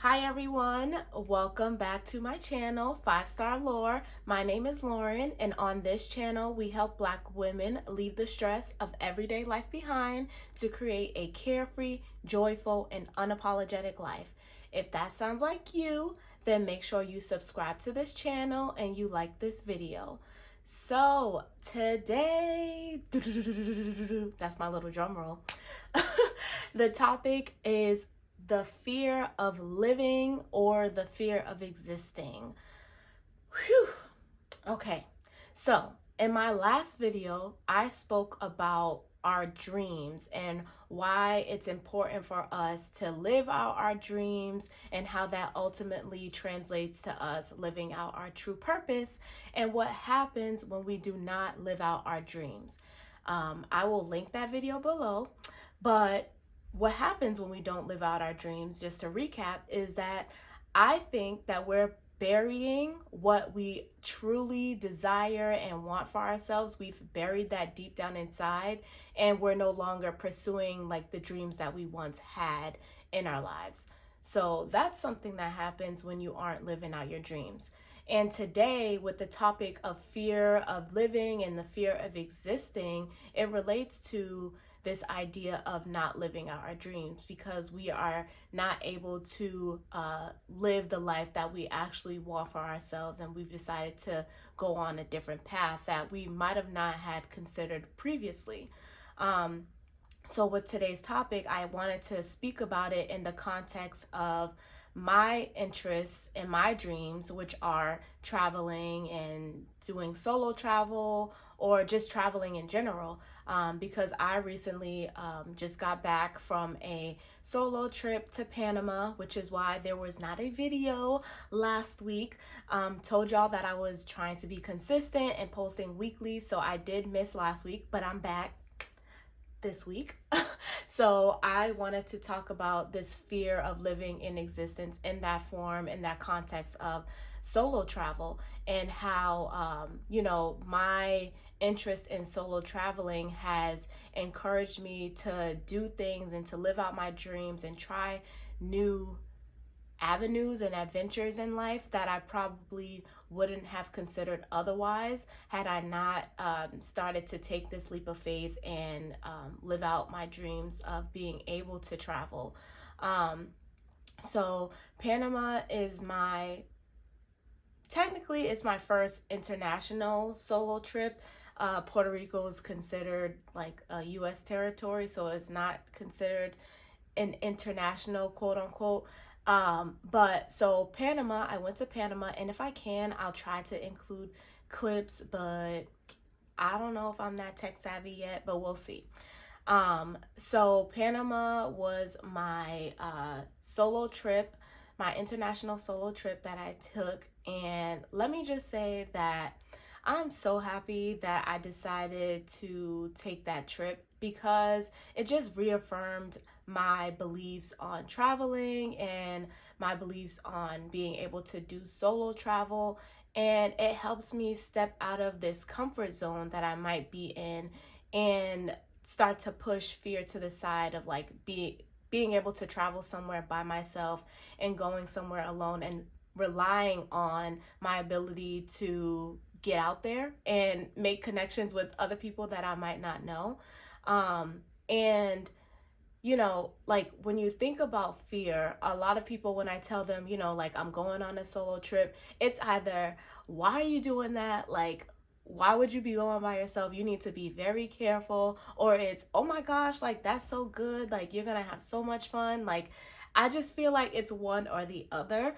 Hi everyone, welcome back to my channel, 5-Star Lore. My name is Lauren, and on this channel we help Black women leave the stress of everyday life behind to create a carefree, joyful, and unapologetic life. If that sounds like you, then make sure you subscribe to this channel and you like this video. So today, that's my little drum roll. The topic is the fear of living or the fear of existing. Whew. Okay, so in my last video, I spoke about our dreams and why it's important for us to live out our dreams and how that ultimately translates to us living out our true purpose and what happens when we do not live out our dreams. I will link that video below, but what happens when we don't live out our dreams, just to recap, is that I think that we're burying what we truly desire and want for ourselves. We've buried that deep down inside, and we're no longer pursuing like the dreams that we once had in our lives. So that's something that happens when you aren't living out your dreams. And today, with the topic of fear of living and the fear of existing, it relates to this idea of not living out our dreams because we are not able to live the life that we actually want for ourselves, and we've decided to go on a different path that we might have not had considered previously. So with today's topic, I wanted to speak about it in the context of my interests and my dreams, which are traveling and doing solo travel or just traveling in general, because I recently just got back from a solo trip to Panama, which is why there was not a video last week. Told y'all that I was trying to be consistent and posting weekly, so I did miss last week, but I'm back this week. So I wanted to talk about this fear of living in existence in that form, in that context of solo travel, and how my interest in solo traveling has encouraged me to do things and to live out my dreams and try new avenues and adventures in life that I probably wouldn't have considered otherwise had I not started to take this leap of faith and live out my dreams of being able to travel. So Panama is technically it's my first international solo trip. Puerto Rico is considered like a U.S. territory, so it's not considered an international quote unquote. But so Panama, I went to Panama, and if I can, I'll try to include clips, but I don't know if I'm that tech savvy yet, but we'll see. So Panama was my solo trip, my international solo trip that I took, and let me just say that I'm so happy that I decided to take that trip because it just reaffirmed my beliefs on traveling and my beliefs on being able to do solo travel, and it helps me step out of this comfort zone that I might be in and start to push fear to the side of like being able to travel somewhere by myself and going somewhere alone and relying on my ability to get out there and make connections with other people that I might not know. And like when you think about fear, a lot of people, when I tell them, like I'm going on a solo trip, it's either, why are you doing that? Like, why would you be going by yourself? You need to be very careful. Or it's, oh my gosh, like that's so good. Like you're gonna have so much fun. Like, I just feel like it's one or the other.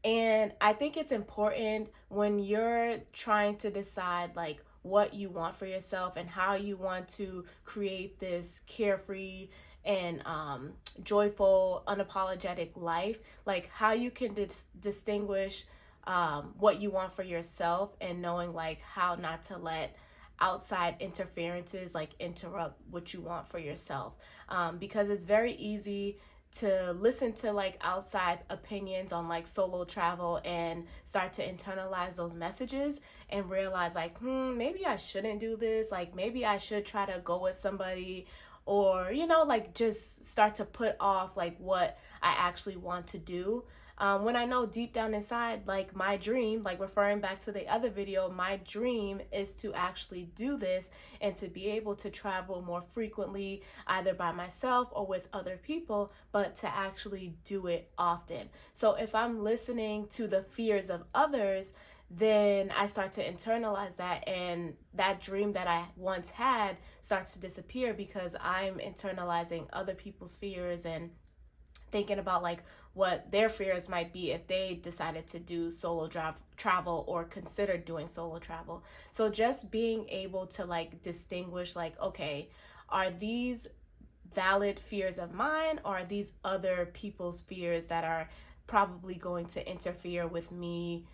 And I think it's important when you're trying to decide like what you want for yourself and how you want to create this carefree and joyful, unapologetic life, like how you can distinguish what you want for yourself and knowing like how not to let outside interferences like interrupt what you want for yourself, because it's very easy to listen to like outside opinions on like solo travel and start to internalize those messages and realize like, maybe I shouldn't do this. Like maybe I should try to go with somebody, or, like just start to put off like what I actually want to do. when I know deep down inside, like my dream, like referring back to the other video, my dream is to actually do this and to be able to travel more frequently, either by myself or with other people, but to actually do it often. So if I'm listening to the fears of others, then I start to internalize that, and that dream that I once had starts to disappear because I'm internalizing other people's fears and thinking about like what their fears might be if they decided to do solo travel or consider doing solo travel. So just being able to like distinguish like, okay, are these valid fears of mine, or are these other people's fears that are probably going to interfere with me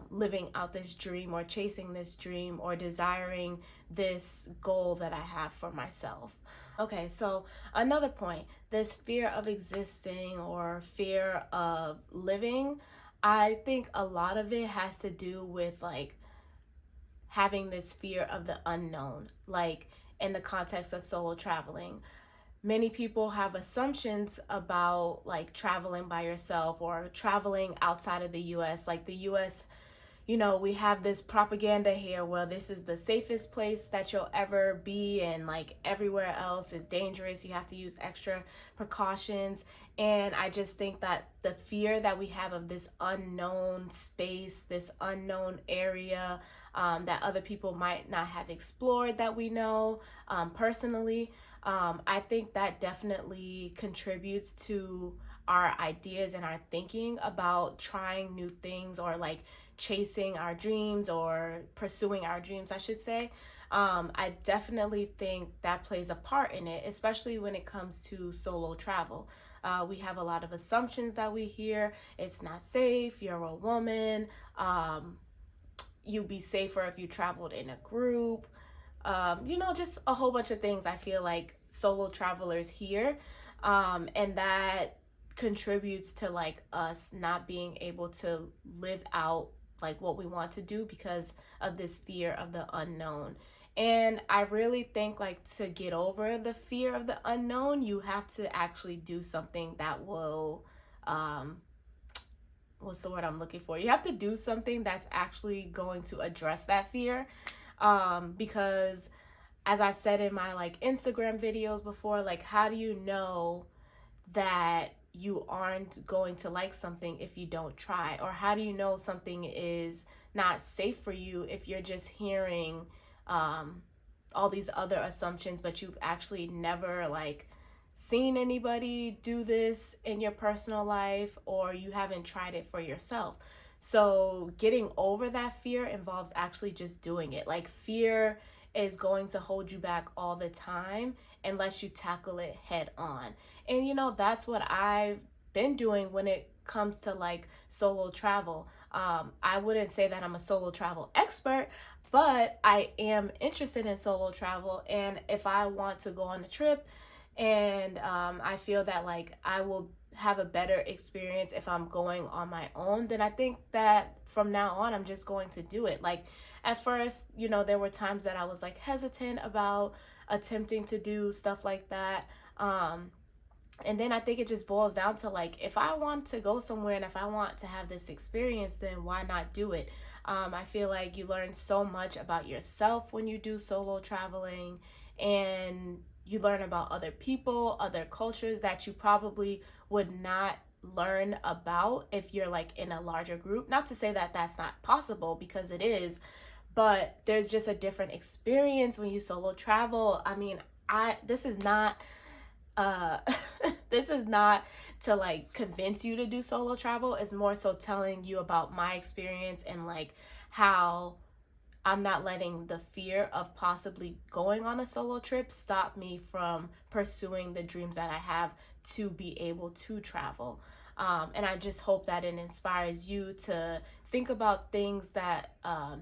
living out this dream or chasing this dream or desiring this goal that I have for myself. Okay, so another point, this fear of existing or fear of living, I think a lot of it has to do with like having this fear of the unknown, like in the context of solo traveling. Many people have assumptions about like traveling by yourself or traveling outside of the US. Like the US, we have this propaganda here where this is the safest place that you'll ever be, and like everywhere else is dangerous. You have to use extra precautions. And I just think that the fear that we have of this unknown space, this unknown area that other people might not have explored that we know personally, I think that definitely contributes to our ideas and our thinking about trying new things or like chasing our dreams or pursuing our dreams, I should say. I definitely think that plays a part in it, especially when it comes to solo travel. We have a lot of assumptions that we hear. It's not safe. You're a woman. You'd be safer if you traveled in a group. Just a whole bunch of things I feel like solo travelers hear. And that contributes to like us not being able to live out like what we want to do because of this fear of the unknown. And I really think like to get over the fear of the unknown, you have to actually do something that will what's the word I'm looking for? You have to do something that's actually going to address that fear. Because as I've said in my like Instagram videos before, like how do you know that you aren't going to like something if you don't try? Or how do you know something is not safe for you if you're just hearing all these other assumptions, but you've actually never like seen anybody do this in your personal life, or you haven't tried it for yourself? So getting over that fear involves actually just doing it. Like fear is going to hold you back all the time unless you tackle it head on. And that's what I've been doing when it comes to like solo travel. I wouldn't say that I'm a solo travel expert, but I am interested in solo travel. And if I want to go on a trip and I feel that like I will have a better experience if I'm going on my own, then I think that from now on I'm just going to do it. Like at first, there were times that I was like hesitant about attempting to do stuff like that. And then I think it just boils down to like, if I want to go somewhere and if I want to have this experience, then why not do it? I feel like you learn so much about yourself when you do solo traveling, and you learn about other people, other cultures that you probably would not learn about if you're like in a larger group. Not to say that that's not possible, because it is, but there's just a different experience when you solo travel. I mean, this is not this is not to like convince you to do solo travel. It's more so telling you about my experience and like how I'm not letting the fear of possibly going on a solo trip stop me from pursuing the dreams that I have to be able to travel. And I just hope that it inspires you to think about things that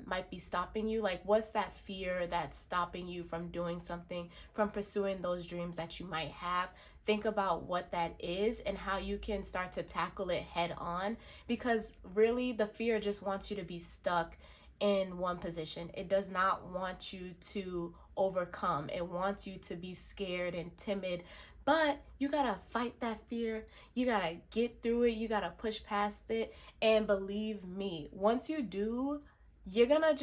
might be stopping you. Like, what's that fear that's stopping you from doing something, from pursuing those dreams that you might have? Think about what that is and how you can start to tackle it head on, because really the fear just wants you to be stuck in one position. It does not want you to overcome. It wants you to be scared and timid, But you gotta fight that fear. You gotta get through it. You gotta push past it. And believe me, once you do, you're gonna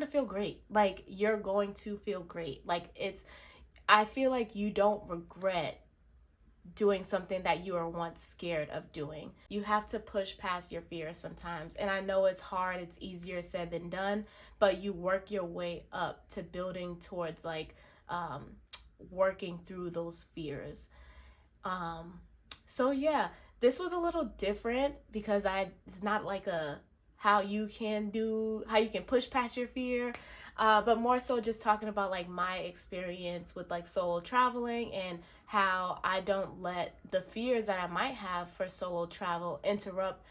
feel great. Like, you're going to feel great. I feel like you don't regret doing something that you were once scared of doing. You have to push past your fears sometimes. And I know it's hard, it's easier said than done, but you work your way up to building towards um, working through those fears. Um, so yeah, this was a little different because it's not like a how you can push past your fear, but more so just talking about like my experience with like solo traveling and how I don't let the fears that I might have for solo travel interrupt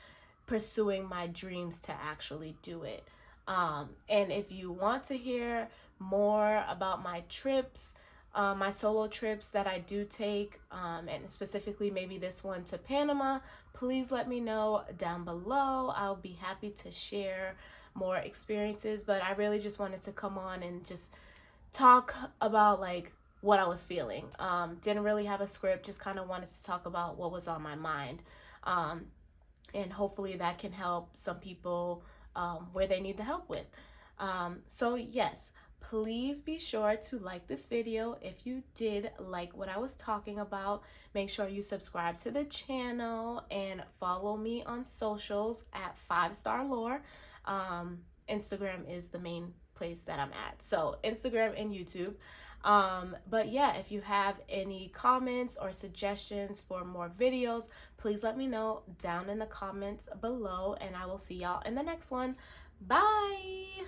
pursuing my dreams to actually do it. And if you want to hear more about my trips, my solo trips that I do take, and specifically maybe this one to Panama, please let me know down below. I'll be happy to share more experiences, but I really just wanted to come on and just talk about like what I was feeling. Didn't really have a script, just kind of wanted to talk about what was on my mind. And hopefully that can help some people where they need the help with. So yes, please be sure to like this video. If you did like what I was talking about, make sure you subscribe to the channel and follow me on socials at 5-Star Lore. Instagram is the main place that I'm at. So Instagram and YouTube. But yeah, if you have any comments or suggestions for more videos, please let me know down in the comments below, and I will see y'all in the next one. Bye!